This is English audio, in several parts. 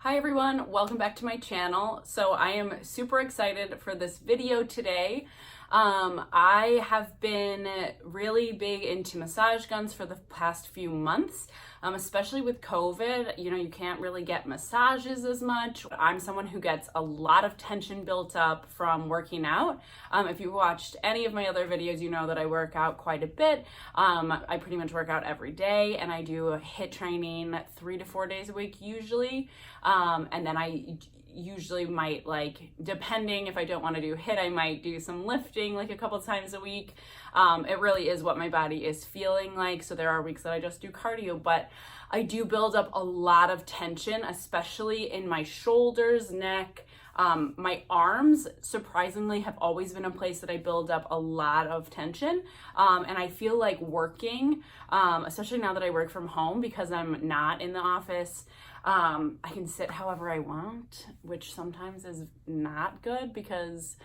Hi everyone, welcome back to my channel. So I am super excited for this video today. I have been really big into massage guns for the past few months, especially with COVID. You know, you can't really get massages as much. I'm someone who gets a lot of tension built up from working out. If you watched any of my other videos, you know that I work out quite a bit. I pretty much work out every day, and I do HIIT training 3 to 4 days a week usually. And then I usually might, like, depending if I don't want to do HIIT, I might do some lifting like a couple times a week. It really is what my body is feeling like. So there are weeks that I just do cardio, but I do build up a lot of tension, especially in my shoulders, neck. My arms, surprisingly, have always been a place that I build up a lot of tension. And I feel like working, especially now that I work from home because I'm not in the office, I can sit however I want, which sometimes is not good because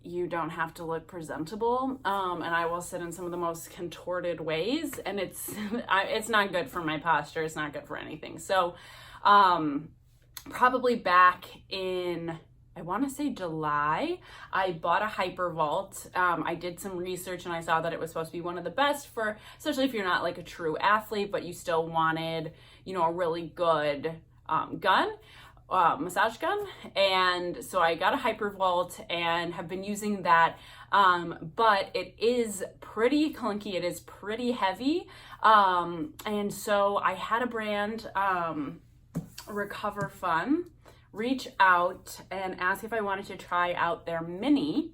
you don't have to look presentable. And I will sit in some of the most contorted ways, and it's not good for my posture. It's not good for anything. So, probably back in, I want to say July, I bought a Hypervolt. I did some research and I saw that it was supposed to be one of the best for, especially if you're not like a true athlete, but you still wanted, you know, a really good massage gun. And so I got a Hypervolt and have been using that. But it is pretty clunky. It is pretty heavy. And so I had a brand, RecoverFun, reach out and ask if I wanted to try out their Mini,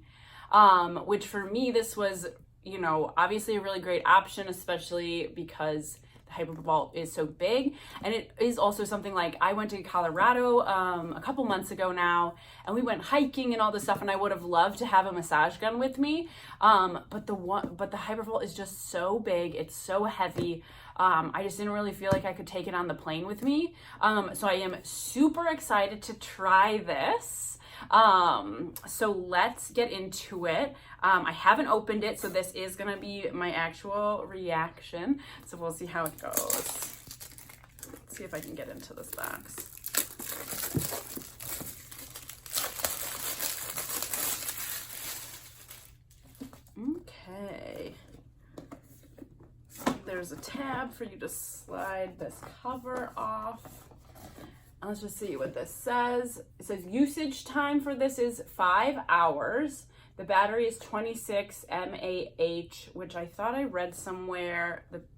which for me, this was, you know, obviously a really great option, especially because the Hypervolt is so big. And it is also something like, I went to Colorado a couple months ago now, and we went hiking and all this stuff, and I would have loved to have a massage gun with me. But the Hypervolt is just so big, it's so heavy. I just didn't really feel like I could take it on the plane with me. So I am super excited to try this. So let's get into it. I haven't opened it, so this is gonna be my actual reaction. So we'll see how it goes. Let's see if I can get into this box. Okay. There's a tab for you to slide this cover off. Let's just see what this says. It says usage time for this is 5 hours. The battery is 26 mAh, which I thought I read somewhere. The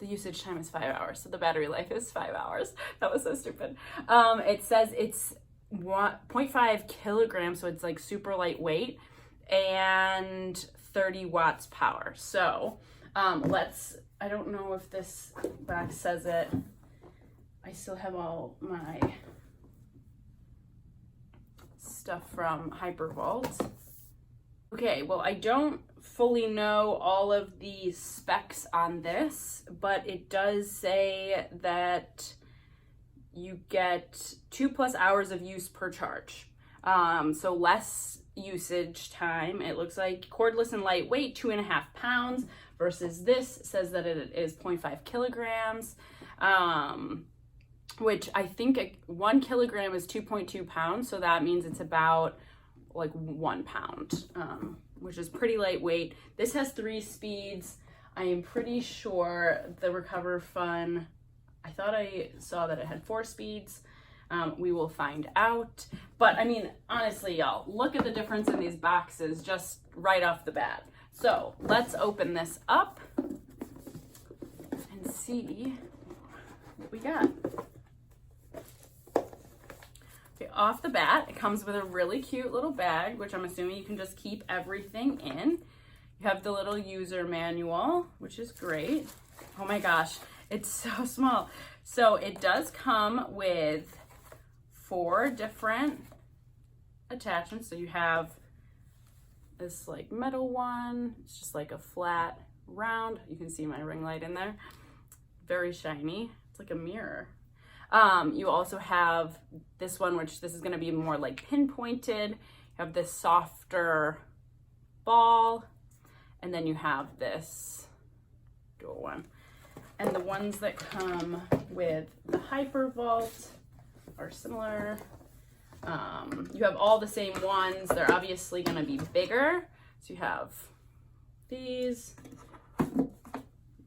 usage time is 5 hours, so the battery life is 5 hours. That was so stupid. It says it's 0.5 kilograms, so it's like super lightweight, and 30 watts power. So I don't know if this box says it. I still have all my stuff from Hypervolt. Okay, well, I don't fully know all of the specs on this, but it does say that you get 2+ hours of use per charge. So less usage time. It looks like cordless and lightweight, 2.5 pounds, versus this says that it is 0.5 kilograms. Which I think 1 kilogram is 2.2 pounds. So that means it's about like 1 pound, which is pretty lightweight. This has 3 speeds. I am pretty sure the RecoverFun, I thought I saw that it had 4 speeds. We will find out. But I mean, honestly, y'all, look at the difference in these boxes just right off the bat. So let's open this up and see what we got. Okay, off the bat, it comes with a really cute little bag, which I'm assuming you can just keep everything in. You have the little user manual, which is great. Oh my gosh, it's so small. So it does come with 4 different attachments. So you have this like metal one. It's just like a flat round. You can see my ring light in there. Very shiny. It's like a mirror. You also have this one, which this is going to be more like pinpointed. You have this softer ball, and then you have this dual one. And the ones that come with the Hypervolt are similar. You have all the same ones. They're obviously going to be bigger. So you have these,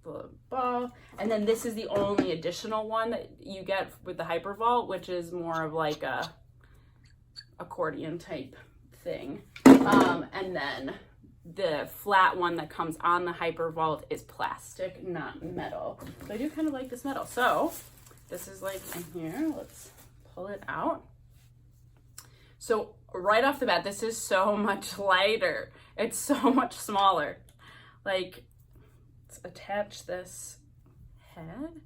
the ball, and then this is the only additional one that you get with the Hypervolt, which is more of like a accordion type thing. And then the flat one that comes on the Hypervolt is plastic, not metal. So I do kind of like this metal. So this is like in here. Let's pull it out. So right off the bat, this is so much lighter. It's so much smaller. Like, let's attach this head.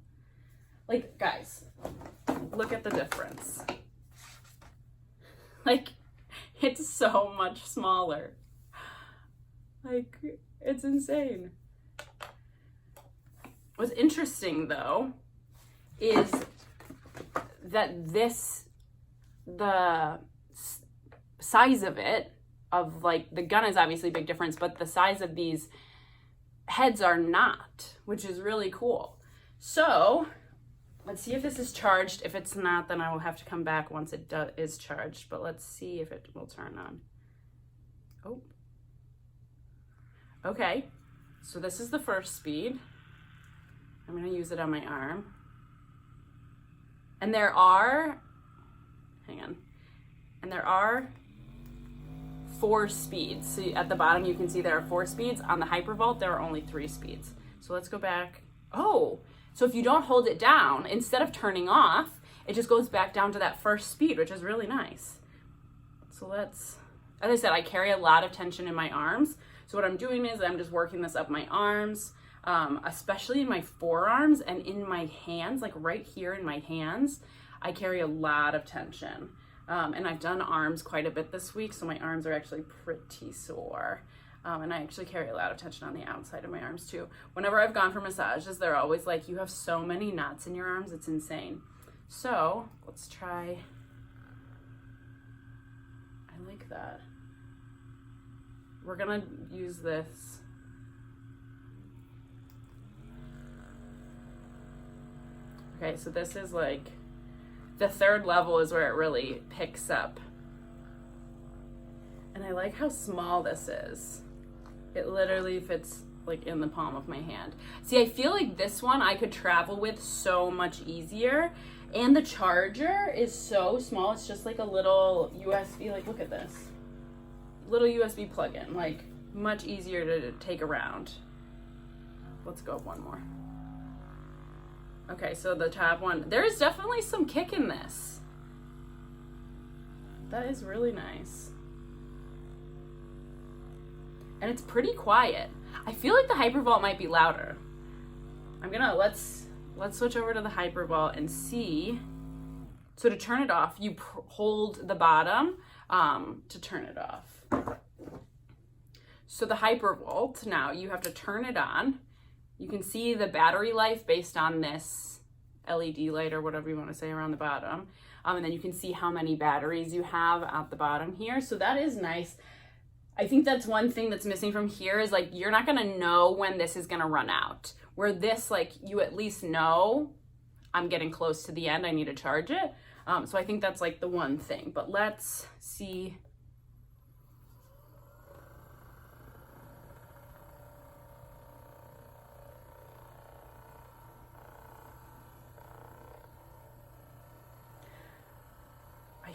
Like, guys, look at the difference. Like, it's so much smaller. Like, it's insane. What's interesting, though, is that the size of it, of like, the gun is obviously a big difference, but the size of these heads are not, which is really cool. So let's see if this is charged. If it's not, then I will have to come back once it is charged, but let's see if it will turn on. Oh, okay. So this is the first speed. I'm going to use it on my arm. And there are 4 speeds. So at the bottom, you can see there are 4 speeds. On the Hypervolt, there are only 3 speeds. So let's go back. Oh, so if you don't hold it down, instead of turning off, it just goes back down to that first speed, which is really nice. So let's, as I said, I carry a lot of tension in my arms. So what I'm doing is I'm just working this up my arms, especially in my forearms and in my hands, like right here in my hands, I carry a lot of tension. And I've done arms quite a bit this week, so my arms are actually pretty sore. And I actually carry a lot of tension on the outside of my arms too. Whenever I've gone for massages, they're always like, you have so many knots in your arms, it's insane. So let's try, I like that. We're gonna use this. Okay, so this is like, the 3rd level is where it really picks up. And I like how small this is. It literally fits like in the palm of my hand. See, I feel like this one I could travel with so much easier. And the charger is so small. It's just like a little USB, like look at this. Little USB plug-in, like much easier to take around. Let's go one more. Okay, so the top one, there's definitely some kick in this. That is really nice. And it's pretty quiet. I feel like the Hypervolt might be louder. Let's switch over to the Hypervolt and see. So to turn it off, you hold the bottom to turn it off. So the Hypervolt, now you have to turn it on. You can see the battery life based on this LED light or whatever you want to say around the bottom. And then you can see how many batteries you have at the bottom here. So that is nice. I think that's one thing that's missing from here is like, you're not going to know when this is going to run out. Where this, like, you at least know I'm getting close to the end. I need to charge it. So I think that's like the one thing. But let's see. I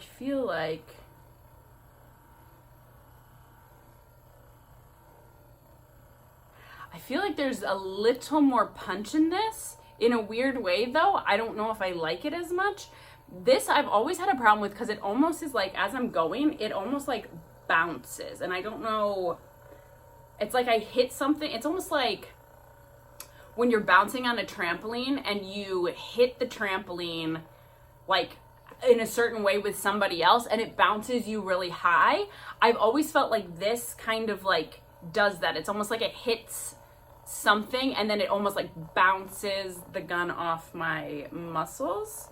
feel like there's a little more punch in this in a weird way though. I don't know if I like it as much. This I've always had a problem with because it almost is like, as I'm going, it almost like bounces. And I don't know, it's like I hit something. It's almost like when you're bouncing on a trampoline and you hit the trampoline like in a certain way with somebody else and it bounces you really high. I've always felt like this kind of like does that. It's almost like it hits something and then it almost like bounces the gun off my muscles.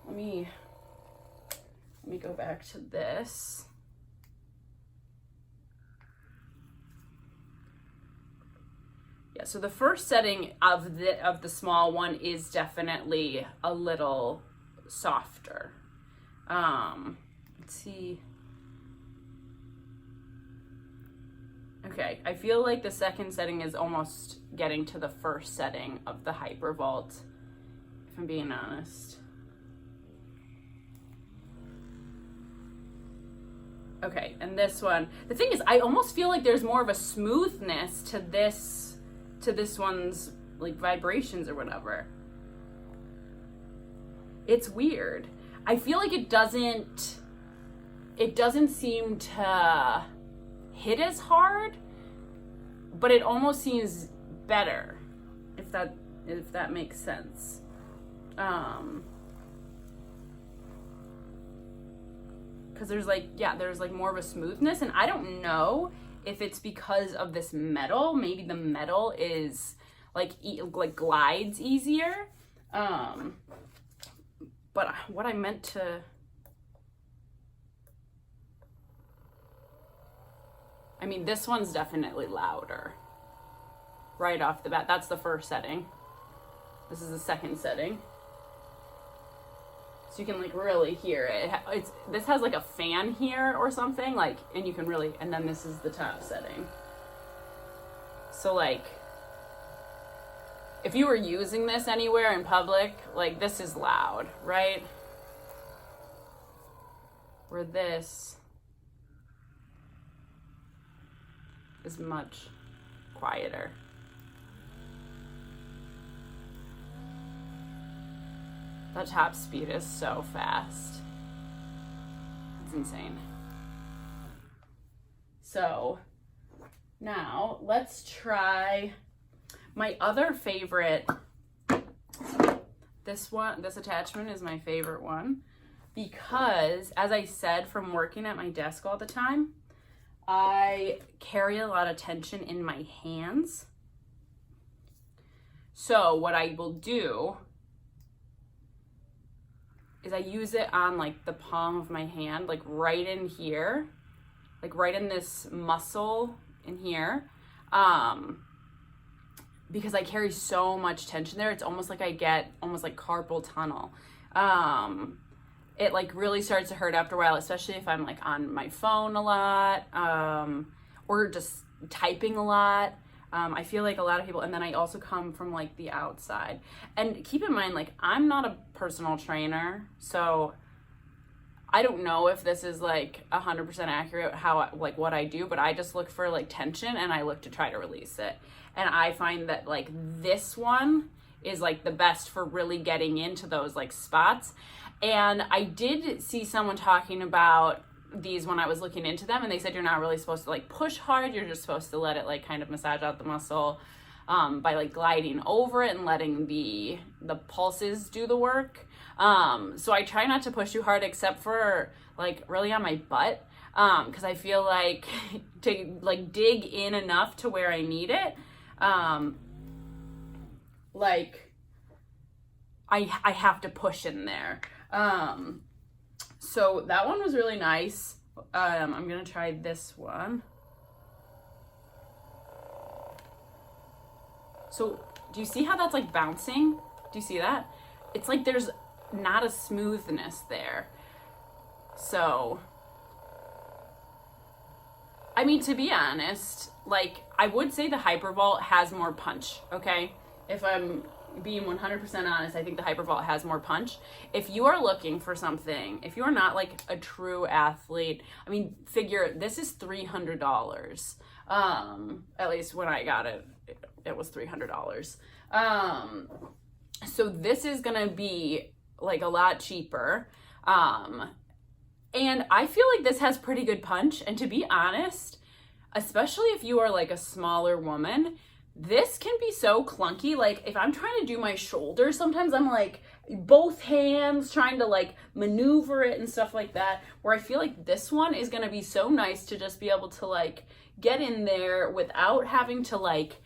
Let me go back to this. Yeah, so the first setting of the small one is definitely a little softer. Let's see. Okay, I feel like the second setting is almost getting to the first setting of the Hypervolt, if I'm being honest. Okay, and this one, the thing is, I almost feel like there's more of a smoothness to this one's like vibrations or whatever. It's weird. I feel like it doesn't seem to hit as hard, but it almost seems better, if that makes sense. Because there's like more of a smoothness, and I don't know if it's because of this metal. Maybe the metal is like glides easier. But what I meant to, I mean, this one's definitely louder right off the bat. That's the first setting. This is the second setting. So you can like really hear it. This has like a fan here or something, like, and you can really, and then this is the top setting. So like, if you were using this anywhere in public, like this is loud, right? Where this is much quieter. That top speed is so fast. It's insane. So now let's try my other favorite. This attachment is my favorite one because, as I said, from working at my desk all the time, I carry a lot of tension in my hands. So what I will do is I use it on like the palm of my hand, like right in here, like right in this muscle in here, because I carry so much tension there. It's almost like I get almost like carpal tunnel. It like really starts to hurt after a while, especially if I'm like on my phone a lot, or just typing a lot. I feel like a lot of people, and then I also come from like the outside. And keep in mind, like, I'm not a personal trainer, so I don't know if this is like 100% accurate like what I do, but I just look for like tension and I look to try to release it. And I find that like this one is like the best for really getting into those like spots. And I did see someone talking about these when I was looking into them, and they said you're not really supposed to like push hard, you're just supposed to let it like kind of massage out the muscle by like gliding over it and letting the pulses do the work. So I try not to push too hard, except for like really on my butt, because I feel like to like dig in enough to where I need it, like I have to push in there. So that one was really nice. I'm gonna try this one. So do you see how that's like bouncing? Do you see that? It's like there's not a smoothness there. So, I mean, to be honest, like, I would say the Hypervolt has more punch, okay? If I'm being 100% honest, I think the Hypervolt has more punch. If you are looking for something, if you're not like a true athlete, I mean, figure this is $300. At least when I got it, it was $300. So this is gonna be like a lot cheaper. And I feel like this has pretty good punch. And to be honest, especially if you are like a smaller woman, this can be so clunky. Like if I'm trying to do my shoulders, sometimes I'm like both hands trying to like maneuver it and stuff like that, where I feel like this one is going to be so nice to just be able to like get in there without having to like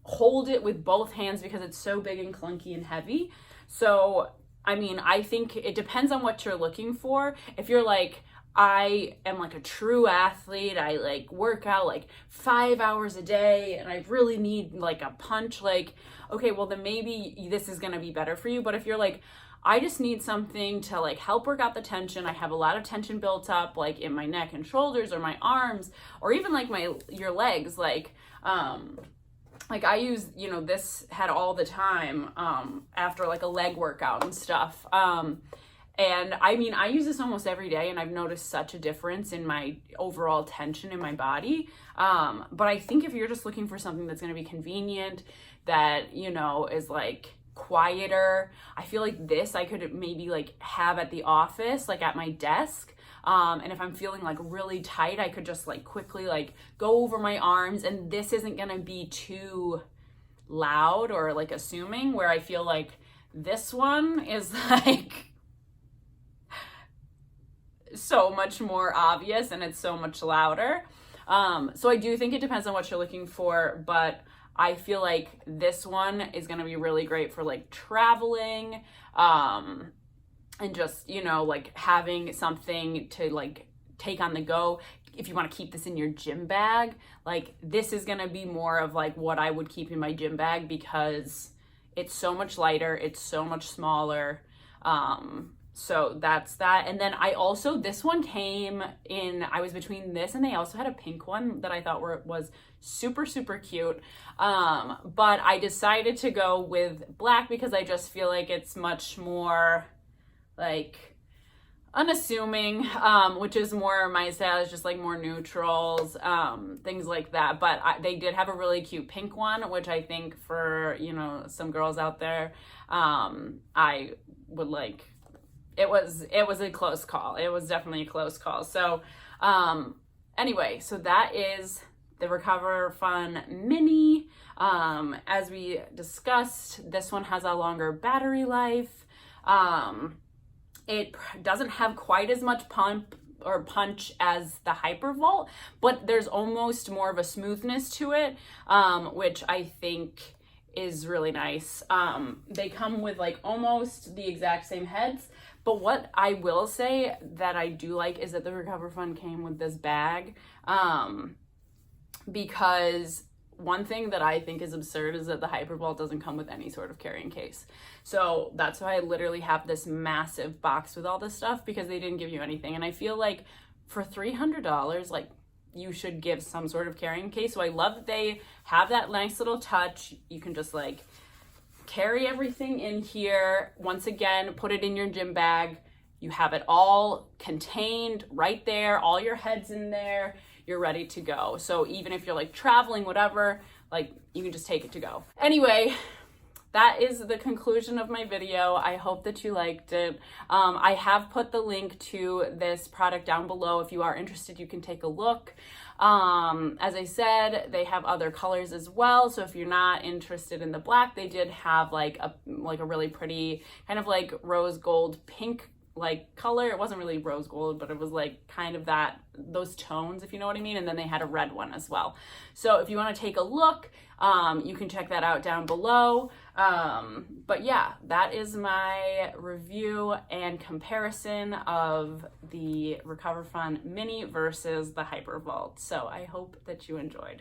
hold it with both hands because it's so big and clunky and heavy. So I mean, I think it depends on what you're looking for. If you're like, I am like a true athlete. I like work out like 5 hours a day and I really need like a punch. Like, okay, well then maybe this is gonna be better for you. But if you're like, I just need something to like help work out the tension. I have a lot of tension built up like in my neck and shoulders or my arms or even like your legs. Like I use, you know, this head all the time after like a leg workout and stuff. And I mean, I use this almost every day and I've noticed such a difference in my overall tension in my body. But I think if you're just looking for something that's going to be convenient, that, you know, is like quieter, I feel like this I could maybe like have at the office, like at my desk. And if I'm feeling like really tight, I could just like quickly like go over my arms, and this isn't going to be too loud or like assuming, where I feel like this one is like so much more obvious and it's so much louder. So I do think it depends on what you're looking for, but I feel like this one is going to be really great for like traveling, and just, you know, like having something to like take on the go. If you want to keep this in your gym bag, like this is going to be more of like what I would keep in my gym bag, because it's so much lighter, it's so much smaller. So that's that. And then I also, this one came in, I was between this and they also had a pink one that I thought was super, super cute. But I decided to go with black because I just feel like it's much more like unassuming, which is more my style, is just like more neutrals, things like that. But they did have a really cute pink one, which I think for, you know, some girls out there, I would like. It was a close call. It was definitely a close call. So anyway, so that is the RecoverFun Mini. As we discussed, this one has a longer battery life. It doesn't have quite as much pump or punch as the Hypervolt, but there's almost more of a smoothness to it, which I think is really nice. They come with like almost the exact same heads, but what I will say that I do like is that the RecoverFun came with this bag, because one thing that I think is absurd is that the Hypervolt doesn't come with any sort of carrying case. So that's why I literally have this massive box with all this stuff, because they didn't give you anything. And I feel like for $300, like you should give some sort of carrying case. So I love that they have that nice little touch. You can just like carry everything in here. Once again, put it in your gym bag. You have it all contained right there, all your heads in there. You're ready to go. So even if you're like traveling, whatever, like you can just take it to go. Anyway, that is the conclusion of my video. I hope that you liked it. I have put the link to this product down below. If you are interested, you can take a look. As I said, they have other colors as well. So if you're not interested in the black, they did have like a really pretty kind of like rose gold pink like color. It wasn't really rose gold, but it was like kind of those tones, if you know what I mean. And then they had a red one as well. So if you want to take a look, you can check that out down below. But yeah, that is my review and comparison of the RecoverFun Mini versus the Hypervolt. So I hope that you enjoyed.